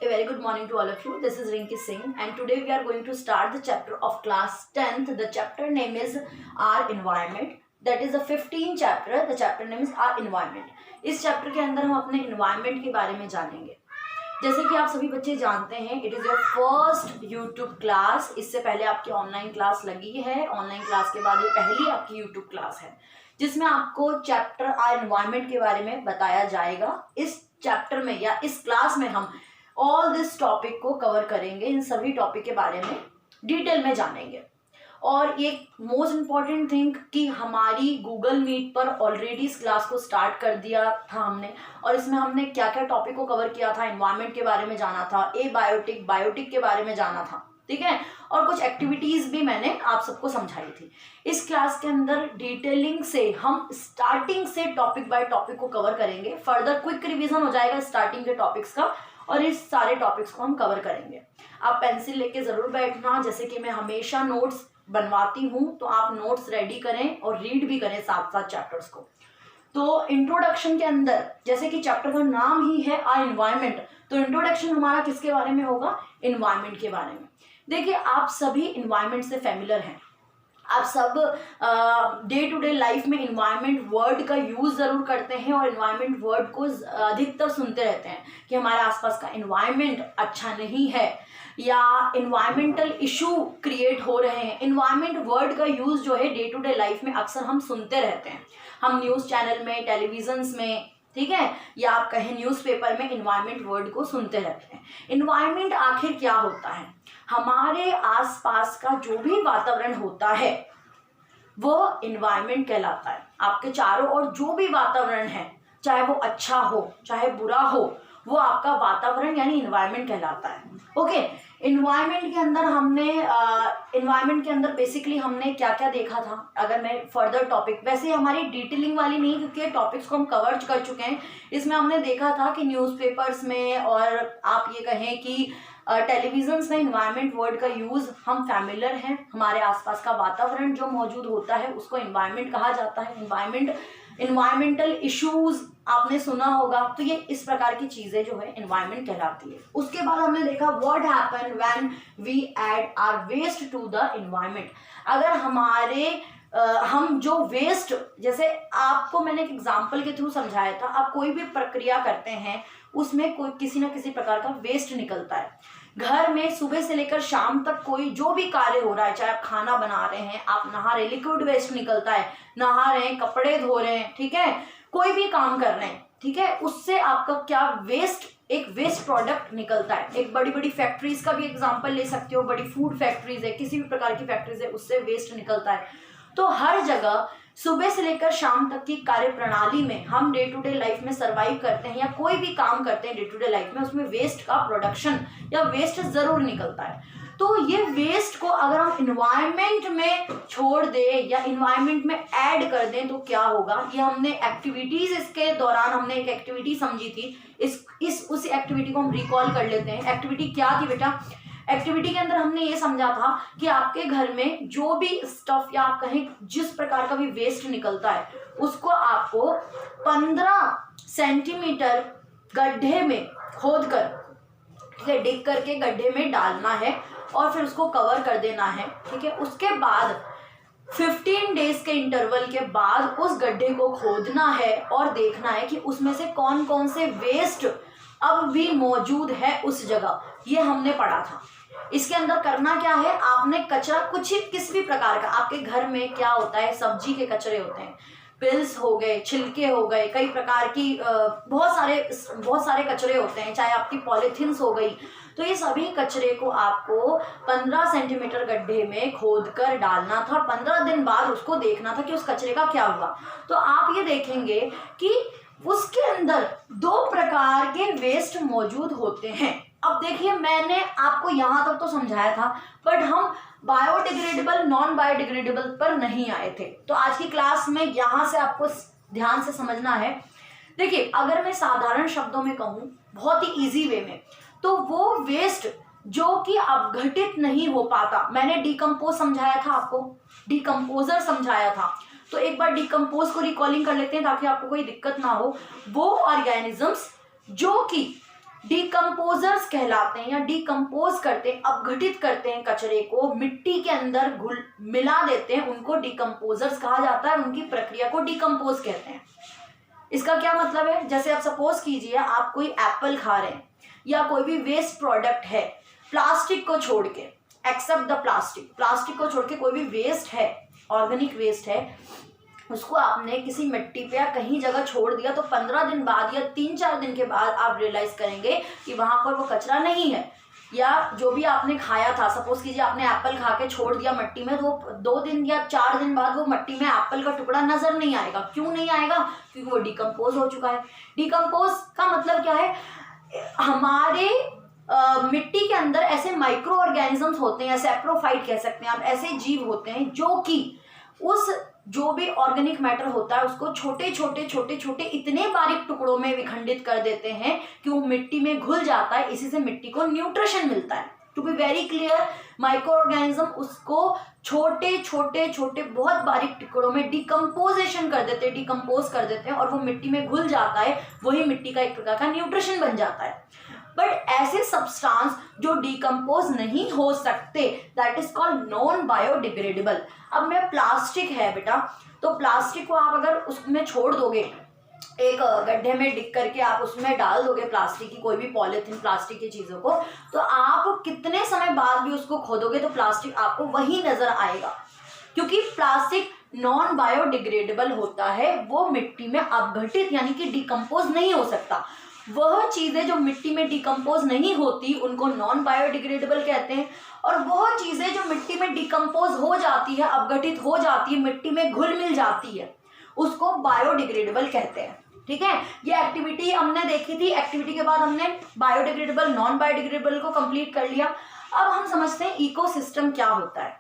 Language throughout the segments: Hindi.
A very good morning to all of you. This is Rinki Singh and today we are going to start the chapter of class 10th. The chapter name is Our Environment. That is the 15th chapter. The chapter name is Our Environment. इस चैप्टर के अंदर हम अपने environment के बारे में जानेंगे. जैसे कि आप सभी बच्चे जानते हैं, it is your first YouTube class. इससे पहले आपकी ऑनलाइन क्लास लगी है. ऑनलाइन क्लास के बाद ये पहली आपकी यूट्यूब क्लास है जिसमें आपको चैप्टर आर एनवायरनमेंट के बारे में बताया जाएगा. इस चैप्टर में या इस क्लास में हम ऑल दिस टॉपिक को कवर करेंगे. इन सभी टॉपिक के बारे में डिटेल में जानेंगे. और ये मोस्ट इम्पॉर्टेंट थिंग कि हमारी गूगल मीट पर ऑलरेडी इस क्लास को स्टार्ट कर दिया था हमने, और इसमें हमने क्या क्या टॉपिक को कवर किया था. एनवायरनमेंट के बारे में जाना था, बायोटिक के बारे में जाना था, ठीक है, और कुछ एक्टिविटीज भी मैंने आप सबको समझाई थी. इस क्लास के अंदर डिटेलिंग से हम स्टार्टिंग से टॉपिक बाय टॉपिक को कवर करेंगे. फर्दर क्विक रिवीजन हो जाएगा स्टार्टिंग के टॉपिक्स का और इस सारे टॉपिक्स को हम कवर करेंगे. आप पेंसिल लेके जरूर बैठना. जैसे कि मैं हमेशा नोट्स बनवाती हूँ तो आप नोट्स रेडी करें और रीड भी करें साथ साथ चैप्टर्स को. तो इंट्रोडक्शन के अंदर, जैसे कि चैप्टर का नाम ही है आ एनवायरनमेंट, तो इंट्रोडक्शन हमारा किसके बारे में होगा? एनवायरनमेंट के बारे में. देखिए, आप सभी एनवायरनमेंट से फैमिलियर हैं. आप सब डे टू डे लाइफ में एनवायरनमेंट वर्ड का यूज जरूर करते हैं और एनवायरनमेंट वर्ड को अधिकतर सुनते रहते हैं कि हमारे आसपास का एनवायरनमेंट अच्छा नहीं है या एनवायरमेंटल इशू क्रिएट हो रहे हैं. एनवायरनमेंट वर्ड का यूज जो है डे टू डे लाइफ में अक्सर हम सुनते रहते हैं. हम न्यूज़ चैनल में, टेलीविजन्स में, ठीक है, या आप कहें न्यूज़पेपर में एनवायरनमेंट वर्ड को सुनते रहते हैं. एनवायरनमेंट आखिर क्या होता है? हमारे आसपास का जो भी वातावरण होता है वो एनवायरनमेंट कहलाता है. आपके चारों ओर जो भी वातावरण है, चाहे वो अच्छा हो चाहे बुरा हो, वो आपका वातावरण यानी एनवायरनमेंट कहलाता है. ओके, एनवायरनमेंट के अंदर बेसिकली हमने क्या क्या देखा था. अगर मैं फर्दर टॉपिक, वैसे हमारी डिटेलिंग वाली नहीं क्योंकि टॉपिक्स को हम कवर कर चुके हैं. इसमें हमने देखा था कि न्यूज़पेपर्स में और आप ये कहें कि टेलीविजन्स में एनवायरनमेंट वर्ड का यूज़ हम फैमिलियर हैं. हमारे आसपास का वातावरण जो मौजूद होता है उसको एनवायरनमेंट कहा जाता है. एनवायरमेंटल इश्यूज आपने सुना होगा. तो ये इस प्रकार की चीजें जो है एनवायरनमेंट कहलाती है. उसके बाद हमने देखा what happen when we add our waste to the environment. अगर हम जो वेस्ट, जैसे आपको मैंने एक एग्जांपल के थ्रू समझाया था, आप कोई भी प्रक्रिया करते हैं उसमें कोई किसी ना किसी प्रकार का वेस्ट निकलता है. घर में सुबह से लेकर शाम तक कोई जो भी कार्य हो रहा है, चाहे आप खाना बना रहे हैं, आप नहा रहे हैं, लिक्विड वेस्ट निकलता है, नहा रहे हैं, कपड़े धो रहे हैं, ठीक है, कोई भी काम कर रहे हैं, ठीक है, उससे आपका क्या वेस्ट, एक वेस्ट प्रोडक्ट निकलता है. एक बड़ी बड़ी फैक्ट्रीज का भी एग्जांपल ले सकते हो. बड़ी फूड फैक्ट्रीज है, किसी भी प्रकार की फैक्ट्रीज है, उससे वेस्ट निकलता है. तो हर जगह सुबह से लेकर शाम तक की कार्य प्रणाली में हम डे टू डे लाइफ में सरवाइव करते हैं या कोई भी काम करते हैं डे टू डे लाइफ में, उसमें वेस्ट का प्रोडक्शन या वेस्ट जरूर निकलता है. तो ये वेस्ट को अगर हम इन्वायरमेंट में छोड़ दें या इन्वायरमेंट में ऐड कर दें तो क्या होगा? ये हमने एक्टिविटीज, इसके दौरान हमने एक एक्टिविटी समझी थी. उस एक्टिविटी को हम रिकॉल कर लेते हैं. एक्टिविटी क्या थी बेटा? एक्टिविटी के अंदर हमने ये समझा था कि आपके घर में जो भी स्टफ या आप कहें जिस प्रकार का भी वेस्ट निकलता है उसको आपको 15 सेंटीमीटर गड्ढे में खोद कर, ठीक है, डिग करके गड्ढे में डालना है और फिर उसको कवर कर देना है. ठीक है, उसके बाद 15 डेज के इंटरवल के बाद उस गड्ढे को खोदना है और देखना है कि उसमें से कौन कौन से वेस्ट अब भी मौजूद है उस जगह. ये हमने पढ़ा था. इसके अंदर करना क्या है? आपने कचरा किसी भी प्रकार का, आपके घर में क्या होता है, सब्जी के कचरे होते हैं, पिल्स हो गए, छिलके हो गए, कई प्रकार की बहुत सारे कचरे होते हैं, चाहे आपकी पॉलीथीन्स हो गई. तो ये सभी कचरे को आपको 15 सेंटीमीटर गड्ढे में खोदकर डालना था. 15 दिन बाद उसको देखना था कि उस कचरे का क्या हुआ. तो आप ये देखेंगे कि उसके अंदर 2 प्रकार के वेस्ट मौजूद होते हैं. अब देखिए, मैंने आपको यहाँ तक तो समझाया था, बट हम बायोडिग्रेडेबल नॉन बायोडिग्रेडेबल पर नहीं आए थे. तो आज की क्लास में यहाँ से आपको ध्यान से समझना है. देखिए, अगर मैं साधारण शब्दों में कहूँ, बहुत ही इजी वे में, तो वो वेस्ट जो कि अपघटित नहीं हो पाता, मैंने डिकम्पोज समझाया था आपको, डिकम्पोजर समझाया था. तो एक बार डिकम्पोज को रिकॉलिंग कर लेते हैं ताकि आपको कोई दिक्कत ना हो. वो ऑर्गेनिजम्स जो कि डिकम्पोजर्स कहलाते हैं या डिकम्पोज करते हैं, अपघटित करते हैं कचरे को, मिट्टी के अंदर घुल मिला देते हैं, उनको डिकम्पोजर्स कहा जाता है। उनकी प्रक्रिया को डिकम्पोज कहते हैं। इसका क्या मतलब है, जैसे आप सपोज कीजिए आप कोई एप्पल खा रहे हैं या कोई भी वेस्ट प्रोडक्ट है, प्लास्टिक को छोड़ के, एक्सेप्ट द प्लास्टिक को छोड़ के कोई भी वेस्ट है, ऑर्गेनिक वेस्ट है, उसको आपने किसी मिट्टी पे या कहीं जगह छोड़ दिया तो 15 दिन बाद या 3-4 दिन के बाद आप रियलाइज करेंगे कि वहां पर वो कचरा नहीं है। या जो भी आपने खाया था, सपोज कीजिए आपने एप्पल खा के छोड़ दिया मिट्टी में, तो 2 दिन या 4 दिन बाद वो मिट्टी में एप्पल का टुकड़ा नजर नहीं आएगा। क्यों नहीं आएगा? क्योंकि वो डिकम्पोज हो चुका है। डिकम्पोज का मतलब क्या है, हमारे मिट्टी के अंदर ऐसे माइक्रो ऑर्गेनिजम्स होते हैं, सैप्रोफाइट कह सकते हैं आप, ऐसे जीव होते हैं जो कि उस जो भी ऑर्गेनिक मैटर होता है उसको छोटे छोटे इतने बारीक टुकड़ों में विखंडित कर देते हैं कि वो मिट्टी में घुल जाता है। इसी से मिट्टी को न्यूट्रिशन मिलता है। To be very clear, micro organism उसको छोटे बहुत बारीक टुकड़ों में डिकम्पोज कर देते हैं और वो मिट्टी में घुल जाता है। वही मिट्टी का एक प्रकार का न्यूट्रिशन बन जाता है। बट ऐसे सब्सटेंस जो डिकम्पोज नहीं हो सकते, that is called non biodegradable. अब में प्लास्टिक है बेटा, तो प्लास्टिक को आप अगर उसमें छोड़ दोगे, एक गड्ढे में डिग करके आप उसमें डाल दोगे प्लास्टिक की कोई भी पॉलीथीन, प्लास्टिक की चीजों को, तो आप कितने समय बाद भी उसको खोदोगे तो प्लास्टिक आपको वही नजर आएगा, क्योंकि प्लास्टिक नॉन बायोडिग्रेडेबल होता है। वो मिट्टी में अपघटित यानी कि डिकम्पोज नहीं हो सकता। वह चीजें जो मिट्टी में डिकम्पोज नहीं होती उनको नॉन बायोडिग्रेडेबल कहते हैं, और वह चीजें जो मिट्टी में डिकम्पोज हो जाती है, अपघटित हो जाती है, मिट्टी में घुल मिल जाती है, उसको बायोडिग्रेडेबल कहते हैं। ठीक है, ये एक्टिविटी हमने देखी थी। एक्टिविटी के बाद हमने बायोडिग्रेडेबल, नॉन बायोडिग्रेडेबल को कंप्लीट कर लिया। अब हम समझते हैं इकोसिस्टम क्या होता है।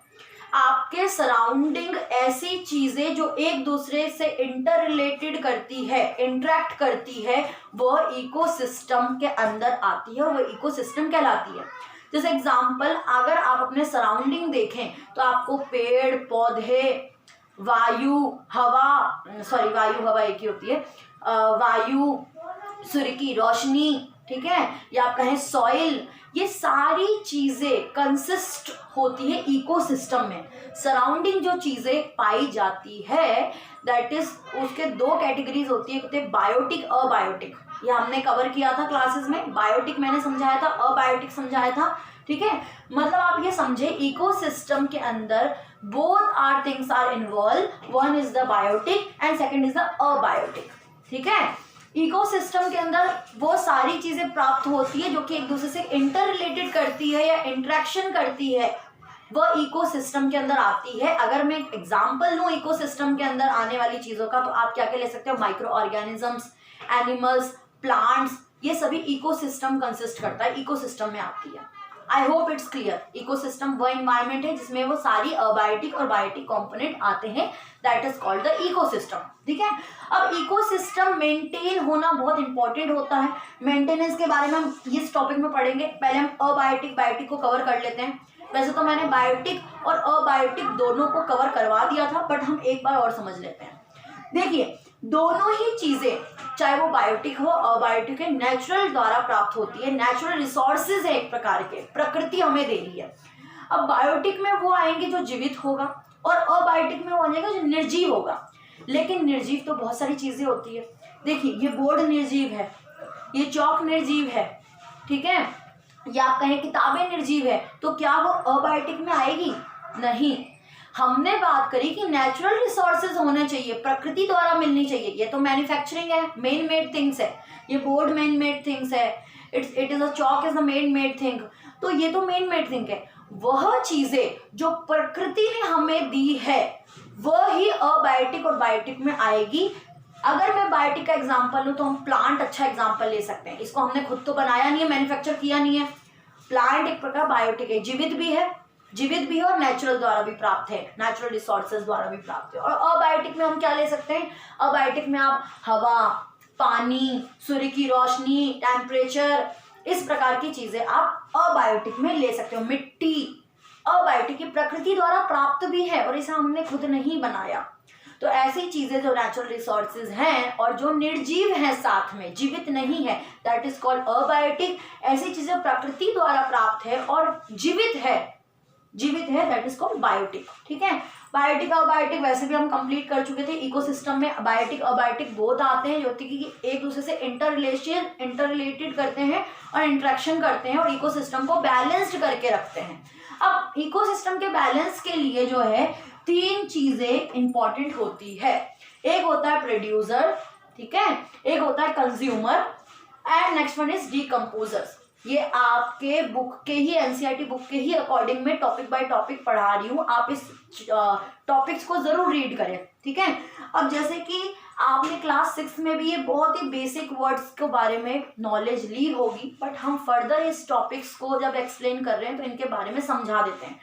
आपके सराउंडिंग ऐसी चीजें जो एक दूसरे से इंटर रिलेटेड करती है, इंटरेक्ट करती है, वह इकोसिस्टम के अंदर आती है और वह इकोसिस्टम कहलाती है। जैसे एग्जांपल, अगर आप अपने सराउंडिंग देखें तो आपको पेड़ पौधे, वायु हवा एक ही होती है, वायु, सूर्य की रोशनी, ठीक है, या आप कहें सॉइल, ये सारी चीजें कंसिस्ट होती है इकोसिस्टम में। सराउंडिंग जो चीजें पाई जाती है, दैट इज, उसके 2 कैटेगरीज होती है, होते हैं बायोटिक, अबायोटिक। ये हमने कवर किया था क्लासेस में। बायोटिक मैंने समझाया था, अबायोटिक समझाया था। ठीक है, मतलब आप ये समझे इकोसिस्टम के अंदर both are things are involve, one is the biotic and second is the abiotic. ठीक है, इकोसिस्टम के अंदर वो सारी चीजें प्राप्त होती है जो कि एक दूसरे से इंटर रिलेटेड करती है या इंटरेक्शन करती है, वह इकोसिस्टम के अंदर आती है। अगर मैं एग्जांपल लूं इकोसिस्टम के अंदर आने वाली चीजों का, तो आप क्या क्या ले सकते हो, माइक्रो ऑर्गेनिजम्स, एनिमल्स, प्लांट्स, ये सभी इकोसिस्टम कंसिस्ट करता है, इकोसिस्टम में आती है। I hope it's clear. Ecosystem वो एनवायरमेंट है जिसमें वो सारी अबायोटिक और बायोटिक कंपोनेंट आते हैं, that is called the ecosystem. ठीक है, अब इकोसिस्टम मेंटेन होना बहुत इंपॉर्टेंट होता है। मेंटेनेंस के बारे में हम इस टॉपिक में पढ़ेंगे। पहले हम अबायोटिक बायोटिक को कवर कर लेते हैं। वैसे तो मैंने बायोटिक और अबायोटिक दोनों को कवर करवा दिया था, बट हम एक बार और समझ लेते हैं। देखिए, दोनों ही चीजें, चाहे वो बायोटिक हो अबायोटिक है, नेचुरल द्वारा प्राप्त होती है। नेचुरल रिसोर्सेज है एक प्रकार के, प्रकृति हमें दे रही है। अब बायोटिक में वो आएंगे जो जीवित होगा और अबायोटिक में वो आएगा जो निर्जीव होगा। लेकिन निर्जीव तो बहुत सारी चीजें होती है। देखिए, ये बोर्ड निर्जीव है, ये चौक निर्जीव है, ठीक है, या आप कहें किताबें निर्जीव है, तो क्या वो अबायोटिक में आएगी? नहीं। हमने बात करी कि नेचुरल रिसोर्सेज होने चाहिए, प्रकृति द्वारा मिलनी चाहिए। ये तो मैन्युफैक्चरिंग है, मेन मेड थिंग्स है। ये बोर्ड मेन मेड थिंग्स है, it is a chalk is a main made thing, तो ये तो मेन मेड थिंग है। वह चीजें जो प्रकृति ने हमें दी है वह ही अबायोटिक और बायोटिक में आएगी। अगर मैं बायोटिक का एग्जांपल लूं तो हम प्लांट अच्छा एग्जांपल ले सकते हैं। इसको हमने खुद तो बनाया नहीं है, मैन्युफैक्चर किया नहीं है। प्लांट एक प्रकार बायोटिक है, जीवित भी है और नेचुरल द्वारा भी प्राप्त है, नेचुरल रिसोर्सेज द्वारा भी प्राप्त है। और अबायोटिक में हम क्या ले सकते हैं? अबायोटिक में आप हवा, पानी, सूर्य की रोशनी, टेम्परेचर, इस प्रकार की चीजें आप अबायोटिक में ले सकते हो। मिट्टी अबायोटिक की प्रकृति द्वारा प्राप्त भी है और इसे हमने खुद नहीं बनाया। तो ऐसी चीजें जो नेचुरल रिसोर्सेज हैं और जो निर्जीव हैं, साथ में जीवित नहीं है, दैट इज कॉल्ड अबायोटिक। ऐसी चीजें प्रकृति द्वारा प्राप्त है और जीवित है, दैट इज कॉल्ड बायोटिक। ठीक है, बायोटिक अबायोटिक वैसे भी हम कंप्लीट कर चुके थे। इकोसिस्टम में बायोटिक अबायोटिक बोथ आते हैं, जो कि एक दूसरे से इंटररिलेटेड करते हैं और इंटरेक्शन करते हैं और इकोसिस्टम को बैलेंस्ड करके रखते हैं। अब इकोसिस्टम के बैलेंस के लिए जो है 3 चीजें इंपॉर्टेंट होती है। एक होता है प्रोड्यूसर, ठीक है, एक होता है consumer and next one is decomposers. ये आपके बुक के ही, एनसीईआरटी बुक के ही अकॉर्डिंग में टॉपिक बाय टॉपिक पढ़ा रही हूँ, आप इस टॉपिक्स को जरूर रीड करें। ठीक है, अब जैसे कि आपने क्लास 6 में भी ये बहुत ही बेसिक वर्ड्स के बारे में नॉलेज ली होगी, बट हम फर्दर इस टॉपिक्स को जब एक्सप्लेन कर रहे हैं तो इनके बारे में समझा देते हैं।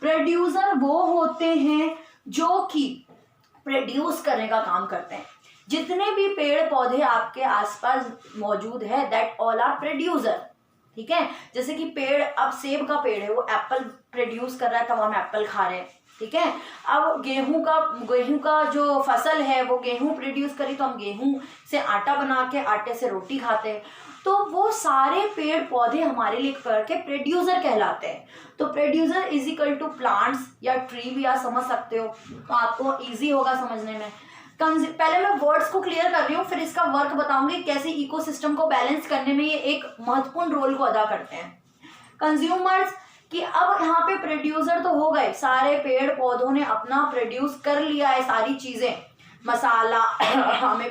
प्रोड्यूसर वो होते हैं जो कि प्रोड्यूस करने का काम करते हैं। जितने भी पेड़ पौधे आपके आसपास मौजूद है, दैट ऑल आर प्रोड्यूसर। ठीक है, जैसे कि पेड़, अब सेब का पेड़ है, वो एप्पल प्रोड्यूस कर रहा है, तब हम एप्पल खा रहे हैं। ठीक है, अब गेहूं का जो फसल है वो गेहूं प्रोड्यूस करी, तो हम गेहूं से आटा बना के आटे से रोटी खाते हैं। तो वो सारे पेड़ पौधे हमारे लिए करके प्रोड्यूसर कहलाते हैं। तो producer is equal to plants या ट्री भी आप समझ सकते हो, तो आपको ईजी होगा समझने में। पहले मैं वर्ड्स को क्लियर कर रही हूँ, फिर इसका वर्क बताऊंगी कैसे इकोसिस्टम को बैलेंस करने में ये एक महत्वपूर्ण रोल को अदा करते हैं। कंज्यूमर्स, कि अब यहाँ पे प्रोड्यूसर तो हो गए, सारे पेड़ पौधों ने अपना प्रोड्यूस कर लिया है सारी चीजें, मसाला हमें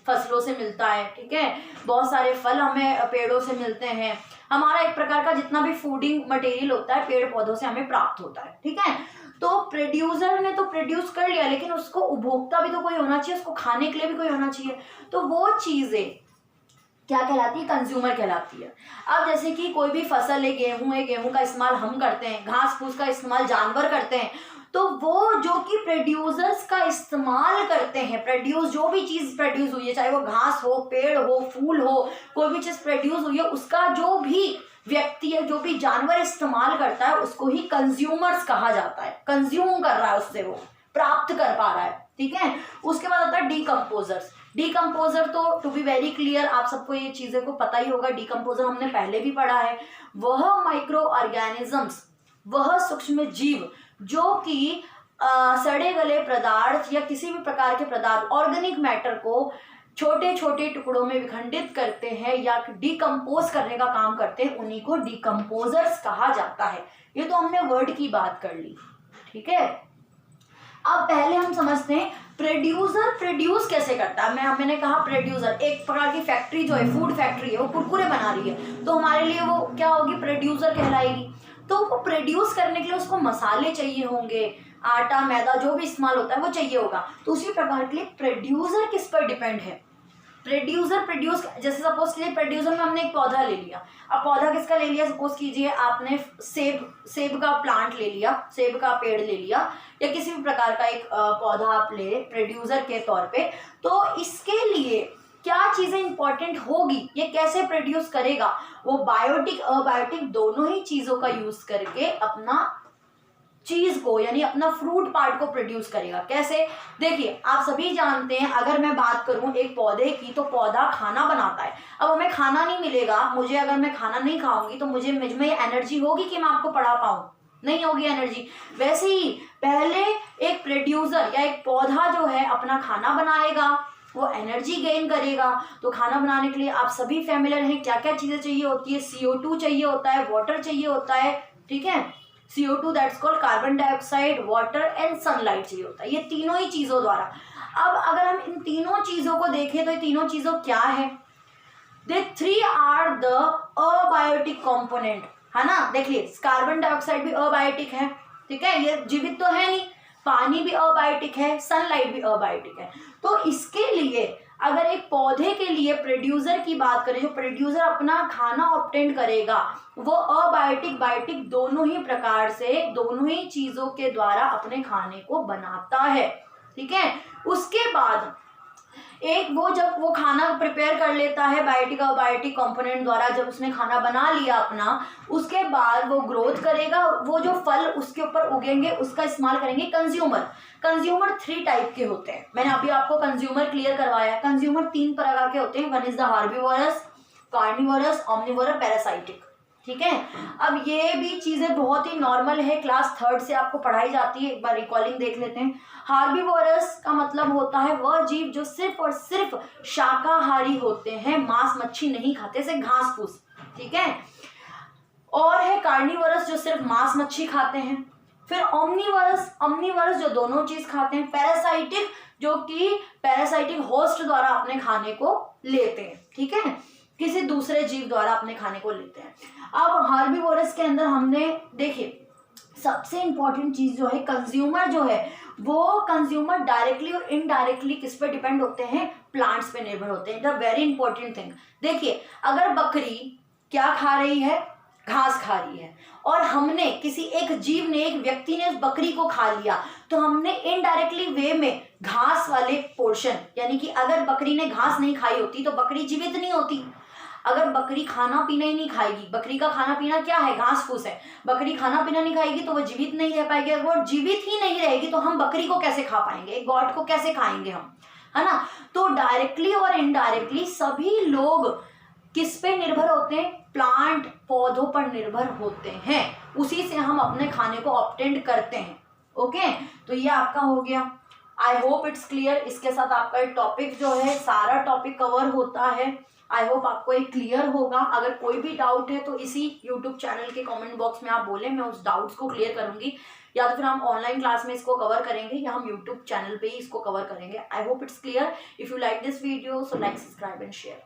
फसलों से मिलता है। ठीक है, बहुत सारे फल हमें पेड़ों से मिलते हैं, हमारा एक प्रकार का जितना भी फूडिंग मटेरियल होता है पेड़ पौधों से हमें प्राप्त होता है। ठीक है, तो प्रोड्यूसर ने तो प्रोड्यूस कर लिया, लेकिन उसको उपभोक्ता भी तो कोई होना चाहिए, उसको खाने के लिए भी कोई होना चाहिए। तो वो चीजें क्या कहलाती है? कंज्यूमर कहलाती है। अब जैसे कि कोई भी फसल है, गेहूं का इस्तेमाल हम करते हैं, घास फूस का इस्तेमाल जानवर करते हैं, तो वो जो कि प्रोड्यूसर्स का इस्तेमाल करते हैं, जो भी चीज प्रोड्यूस हुई है, चाहे वो घास हो, पेड़ हो, फूल हो, कोई भी चीज प्रोड्यूस हुई है, उसका जो भी व्यक्ति है, जो भी जानवर इस्तेमाल करता है, उसको ही कंज्यूमर्स कहा जाता है। कंज्यूम कर रहा है, उससे वो प्राप्त कर पा रहा है। ठीक है, उसके बाद आता है डीकम्पोजर्स। डीकम्पोजर तो टू बी वेरी क्लियर आप सबको ये चीजें को पता ही होगा। डीकम्पोजर हमने पहले भी पढ़ा है। वह माइक्रो ऑर्गेनिजम्स, वह सूक्ष्म जीव जो कि सड़े गले पदार्थ या किसी भी प्रकार के पदार्थ, ऑर्गेनिक मैटर को छोटे छोटे टुकड़ों में विखंडित करते हैं या डिकम्पोज करने का काम करते हैं, उन्हीं को डीकम्पोजर्स कहा जाता है। ये तो हमने वर्ड की बात कर ली। ठीक है, अब पहले हम समझते हैं प्रोड्यूसर प्रोड्यूस कैसे करता है। मैंने कहा प्रोड्यूसर एक प्रकार की फैक्ट्री जो है, फूड फैक्ट्री है, वो कुरकुरे बना रही है, तो हमारे लिए वो क्या होगी? प्रोड्यूसर कहलाएगी। तो वो प्रोड्यूस करने के लिए उसको मसाले चाहिए होंगे, आटा मैदा जो भी इस्तेमाल होता है वो चाहिए होगा। तो उसी प्रकार के लिए प्रोड्यूसर किस पर डिपेंड है? प्रोड्यूसर प्रोड्यूस, जैसे सपोज कीजिए प्रोड्यूसर में हमने एक पौधा ले लिया। अब पौधा किसका ले लिया? सपोज कीजिए आपने सेब का प्लांट ले लिया, सेब का पेड़ ले लिया, या किसी भी प्रकार का एक पौधा आप ले प्रोड्यूसर के तौर पे। तो इसके लिए क्या चीजें इंपॉर्टेंट होगी, ये कैसे प्रोड्यूस करेगा? वो बायोटिक अबायोटिक दोनों ही चीजों का यूज करके अपना चीज को, यानी अपना फ्रूट पार्ट को प्रोड्यूस करेगा। कैसे? देखिए, आप सभी जानते हैं, अगर मैं बात करूं एक पौधे की, तो पौधा खाना बनाता है। अब हमें खाना नहीं मिलेगा, मुझे अगर मैं खाना नहीं खाऊंगी तो मुझे में एनर्जी होगी कि मैं आपको पढ़ा पाऊं? नहीं होगी एनर्जी। वैसे ही पहले एक प्रोड्यूसर या एक पौधा जो है अपना खाना बनाएगा, वो एनर्जी गेन करेगा। तो खाना बनाने के लिए आप सभी फैमिलियर हैं, क्या क्या चीजें चाहिए होती है? CO2 चाहिए होता है, वाटर चाहिए होता है। ठीक है, CO2 that's called carbon dioxide, water and sunlight चाहिए होता है, ये तीनों ही चीजों द्वारा। अब अगर हम इन तीनों चीजों को देखें तो ये तीनों चीजों क्या है? दे 3 आर द अबायोटिक कंपोनेंट, है ना। देखिए, कार्बन डाइऑक्साइड भी अबायोटिक है, ठीक है, ये जीवित तो है नहीं। पानी भी अबायोटिक है, सनलाइट भी अबायोटिक है। तो इसके लिए अगर एक पौधे के लिए प्रोड्यूसर की बात करें, जो प्रोड्यूसर अपना खाना ऑब्टेन करेगा, वो अबायोटिक बायोटिक दोनों ही प्रकार से, दोनों ही चीजों के द्वारा अपने खाने को बनाता है। ठीक है, उसके बाद एक वो जब वो खाना प्रिपेयर कर लेता है बायोटिक और बायोटिक कंपोनेंट द्वारा, जब उसने खाना बना लिया अपना, उसके बाद वो ग्रोथ करेगा, वो जो फल उसके ऊपर उगेंगे उसका इस्तेमाल करेंगे कंज्यूमर। कंज्यूमर 3 टाइप के होते हैं, मैंने अभी आपको कंज्यूमर क्लियर करवाया। कंज्यूमर 3 प्रकार के होते हैं, one is the herbivorous, carnivorous, omnivorous, parasitic. ठीक है, अब ये भी चीजें बहुत ही नॉर्मल है, क्लास 3rd से आपको पढ़ाई जाती है, एक बार रिकॉलिंग देख लेते हैं। हार्बीवोरस का मतलब होता है वह जीव जो सिर्फ और सिर्फ शाकाहारी होते हैं, मांस मच्छी नहीं खाते, जैसे घास फूस। ठीक है, और है कार्निवोरस जो सिर्फ मांस मच्छी खाते हैं। फिर ओमनीवोरस, ओमनीवोरस जो दोनों चीज खाते हैं। पैरासाइटिक जो कि पैरासाइटिक होस्ट द्वारा अपने खाने को लेते हैं। ठीक है, किसी दूसरे जीव द्वारा अपने खाने को लेते हैं। अब हार्बीवोरस के अंदर हमने देखिए सबसे इंपॉर्टेंट चीज जो है, कंज्यूमर जो है वो कंज्यूमर डायरेक्टली और इनडायरेक्टली किस पे डिपेंड होते हैं, प्लांट्स पे निर्भर होते हैं। द वेरी इंपॉर्टेंट थिंग, देखिए अगर बकरी क्या खा रही है, घास खा रही है, और हमने किसी एक जीव ने, एक व्यक्ति ने उस बकरी को खा लिया, तो हमने इनडायरेक्टली वे में घास वाले पोर्शन, यानी कि अगर बकरी ने घास नहीं खाई होती तो बकरी जीवित नहीं होती। अगर बकरी खाना पीना ही नहीं खाएगी, बकरी का खाना पीना क्या है, घास फूस है, बकरी खाना पीना नहीं खाएगी तो वो जीवित नहीं रह पाएगी। अगर वो जीवित ही नहीं रहेगी तो हम बकरी को कैसे खा पाएंगे, गॉड को कैसे खाएंगे हम, है ना। तो डायरेक्टली और इनडायरेक्टली सभी लोग किस पे निर्भर होते हैं, प्लांट पौधों पर निर्भर होते हैं, उसी से हम अपने खाने को ऑब्टेंड करते हैं। ओके, तो ये आपका हो गया। I hope it's clear. इसके साथ आपका टॉपिक जो है सारा टॉपिक कवर होता है। आई होप आपको एक क्लियर होगा। अगर कोई भी डाउट है तो इसी यूट्यूब चैनल के कमेंट बॉक्स में आप बोलें, मैं उस डाउट्स को क्लियर करूंगी, या तो फिर हम ऑनलाइन क्लास में इसको कवर करेंगे या हम यूट्यूब चैनल पे ही इसको कवर करेंगे। I hope it's clear. If you like this video so like, subscribe and share.